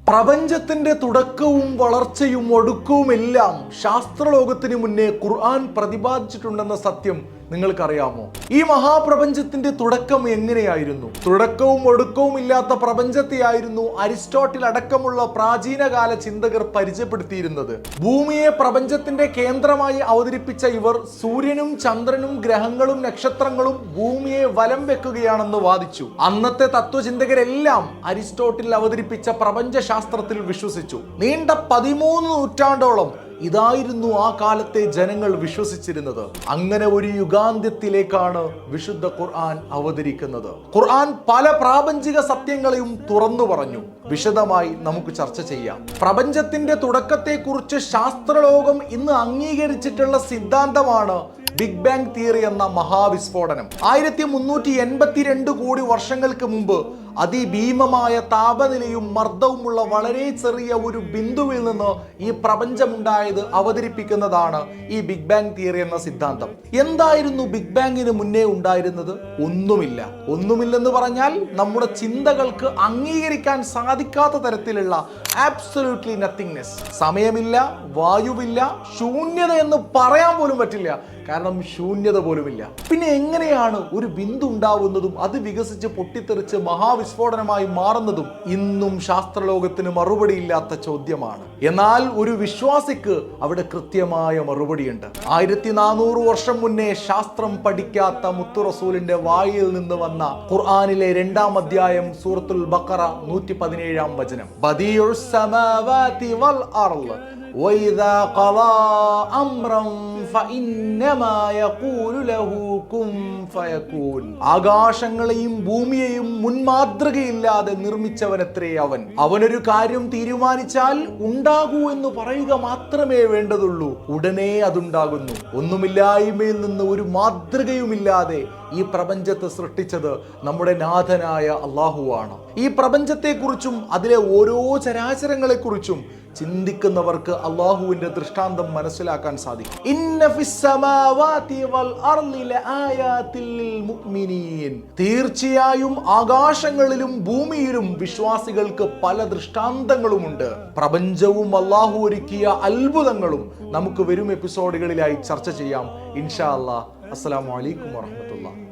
പ്രപഞ്ചത്തിന്റെ തുടക്കവും വളർച്ചയും ഒടുക്കവുമെല്ലാം ശാസ്ത്രലോകത്തിന് മുന്നേ ഖുർആൻ പ്രതിപാദിച്ചിട്ടുണ്ടെന്ന സത്യം നിങ്ങൾക്കറിയാമോ? ഈ മഹാപ്രപഞ്ചത്തിന്റെ തുടക്കം എങ്ങനെയായിരുന്നു? തുടക്കവും ഒടുക്കവും ഇല്ലാത്ത പ്രപഞ്ചത്തെയായിരുന്നു അരിസ്റ്റോട്ടിൽ അടക്കമുള്ള പ്രാചീനകാല ചിന്തകർ പരിചയപ്പെടുത്തിയിരുന്നത്. ഭൂമിയെ പ്രപഞ്ചത്തിന്റെ കേന്ദ്രമായി അവതരിപ്പിച്ച ഇവർ സൂര്യനും ചന്ദ്രനും ഗ്രഹങ്ങളും നക്ഷത്രങ്ങളും ഭൂമിയെ വലം വെക്കുകയാണെന്ന് വാദിച്ചു. അന്നത്തെ തത്വചിന്തകരെല്ലാം അരിസ്റ്റോട്ടിൽ അവതരിപ്പിച്ച പ്രപഞ്ചശാസ്ത്രത്തിൽ വിശ്വസിച്ചു. നീണ്ട 13 നൂറ്റാണ്ടോളം ഇതായിരുന്നു ആ കാലത്തെ ജനങ്ങൾ വിശ്വസിച്ചിരുന്നത്. അങ്ങനെ ഒരു യുഗാന്ത്യത്തിലേക്കാണ് വിശുദ്ധ ഖുർആൻ അവതരിക്കുന്നത്. ഖുർആൻ പല പ്രാപഞ്ചിക സത്യങ്ങളെയും തുറന്നു പറഞ്ഞു. വിശദമായി നമുക്ക് ചർച്ച ചെയ്യാം. പ്രപഞ്ചത്തിന്റെ തുടക്കത്തെക്കുറിച്ച് ശാസ്ത്രലോകം ഇന്ന് അംഗീകരിച്ചിട്ടുള്ള സിദ്ധാന്തമാണ് ബിഗ് ബാങ് തിയറി എന്ന മഹാവിസ്ഫോടനം. 1382 കോടി വർഷങ്ങൾക്ക് മുമ്പ് അതിഭീമമായ താപനിലയും മർദ്ദവുമുള്ള വളരെ ചെറിയ ഒരു ബിന്ദുവിൽ നിന്ന് ഈ പ്രപഞ്ചമുണ്ടായത് അവതരിപ്പിക്കുന്നതാണ് ഈ ബിഗ് ബാങ് തിയറി എന്ന സിദ്ധാന്തം. എന്തായിരുന്നു ബിഗ് ബാങ്ങിന് മുന്നേ ഉണ്ടായിരുന്നത്? ഒന്നുമില്ലെന്ന് പറഞ്ഞാൽ നമ്മുടെ ചിന്തകൾക്ക് അംഗീകരിക്കാൻ സാധിക്കാത്ത തരത്തിലുള്ള ആബ്സല്യൂട്ട്ലി നത്തിങ്നെസ്. സമയമില്ല, വായുവില്ല, ശൂന്യത എന്ന് പറയാൻ പോലും പറ്റില്ല. കാരണം ശൂന്യത പോലുമില്ല. പിന്നെ എങ്ങനെയാണ് ഒരു ബിന്ദു ഉണ്ടാവുന്നതും അത് വികസിച്ച് പൊട്ടിത്തെറിച്ച് മഹാവിസ്ഫോടനമായി മാറുന്നതും? ഇന്നും ശാസ്ത്രലോകത്തിന് മറുപടിയില്ലാത്ത ചോദ്യമാണ്. എന്നാൽ ഒരു വിശ്വാസിക്ക് അവിടെ കൃത്യമായ മറുപടിയുണ്ട്. 1400 വർഷം മുന്നേ ശാസ്ത്രം പഠിക്കാത്ത മുത്തു റസൂലിന്റെ വായിൽ നിന്ന് വന്ന ഖുർആനിലെ 2-ാം അധ്യായം സൂറത്തുൽ ബഖറ 117-ാം വചനം. ബദീഉസ് സമാവാതി വൽ അർള് വഇദാ ഖളാ അംറൻ ഫഇന്നമാ യഖൂലു ലഹു കുൻ ഫയകൂൻ. ആകാശങ്ങളെയും ഭൂമിയെയും മുൻമാതൃകയില്ലാതെ നിർമ്മിച്ചവനത്രേ അവൻ. അവനൊരു കാര്യം തീരുമാനിച്ചാൽ ഉണ്ടാകൂ എന്ന് പറയുക മാത്രമേ വേണ്ടതുള്ളൂ. ഉടനെ അതുണ്ടാകുന്നു. ഒന്നുമില്ലായ്മയിൽ നിന്ന് ഒരു മാതൃകയുമില്ലാതെ ഈ പ്രപഞ്ചത്തെ സൃഷ്ടിച്ചത് നമ്മുടെ നാഥനായ അള്ളാഹുവാണ്. ഈ പ്രപഞ്ചത്തെക്കുറിച്ചും അതിലെ ഓരോ ചരാചരങ്ങളെക്കുറിച്ചും ചിന്തിക്കുന്നവർക്ക് അള്ളാഹുവിന്റെ ദൃഷ്ടാന്തം മനസ്സിലാക്കാൻ സാധിക്കും. ഇന്ന ഫിസ് സമാവാതി വൽ അർളി ലആയാതിൽ ലിൽ മുഅ്മിനീൻ. തീർച്ചയായും ആകാശങ്ങളിലും ഭൂമിയിലും വിശ്വാസികൾക്ക് പല ദൃഷ്ടാന്തങ്ങളുമുണ്ട്. പ്രപഞ്ചവും അള്ളാഹു ഒരുക്കിയ അത്ഭുതങ്ങളും നമുക്ക് വരും എപ്പിസോഡുകളിലായി ചർച്ച ചെയ്യാം ഇൻഷാ അല്ലാഹ്. അസ്സലാമു അലൈക്കും വറഹ്മത്തുള്ളാഹി.